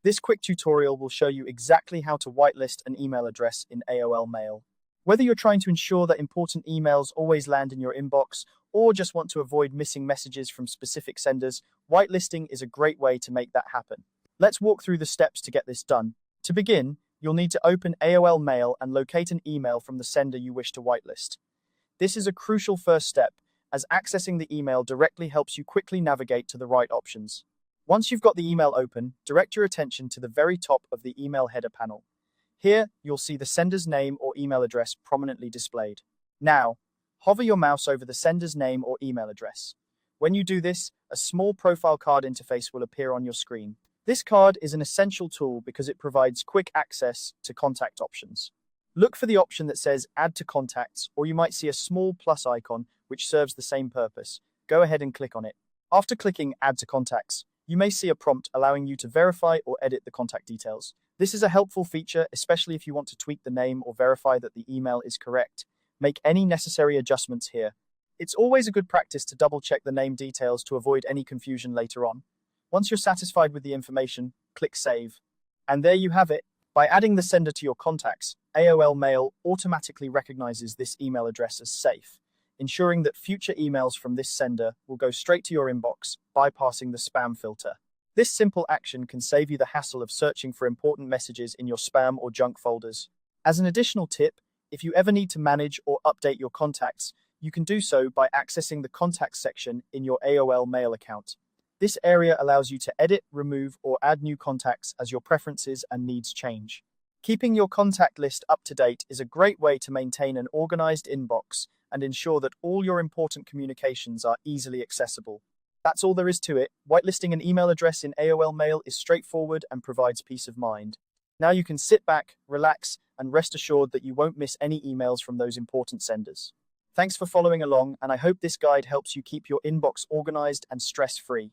This quick tutorial will show you exactly how to whitelist an email address in AOL Mail. Whether you're trying to ensure that important emails always land in your inbox or just want to avoid missing messages from specific senders, whitelisting is a great way to make that happen. Let's walk through the steps to get this done. To begin, you'll need to open AOL Mail and locate an email from the sender you wish to whitelist. This is a crucial first step, as accessing the email directly helps you quickly navigate to the right options. Once you've got the email open, direct your attention to the very top of the email header panel. Here, you'll see the sender's name or email address prominently displayed. Now, hover your mouse over the sender's name or email address. When you do this, a small profile card interface will appear on your screen. This card is an essential tool because it provides quick access to contact options. Look for the option that says Add to Contacts, or you might see a small plus icon which serves the same purpose. Go ahead and click on it. After clicking Add to Contacts, you may see a prompt allowing you to verify or edit the contact details. This is a helpful feature, especially if you want to tweak the name or verify that the email is correct. Make any necessary adjustments here. It's always a good practice to double-check the name details to avoid any confusion later on. Once you're satisfied with the information, click Save. And there you have it. By adding the sender to your contacts, AOL Mail automatically recognizes this email address as safe, ensuring that future emails from this sender will go straight to your inbox, bypassing the spam filter. This simple action can save you the hassle of searching for important messages in your spam or junk folders. As an additional tip, if you ever need to manage or update your contacts, you can do so by accessing the Contacts section in your AOL Mail account. This area allows you to edit, remove, or add new contacts as your preferences and needs change. Keeping your contact list up to date is a great way to maintain an organized inbox and ensure that all your important communications are easily accessible. That's all there is to it. Whitelisting an email address in AOL Mail is straightforward and provides peace of mind. Now you can sit back, relax, and rest assured that you won't miss any emails from those important senders. Thanks for following along, and I hope this guide helps you keep your inbox organized and stress-free.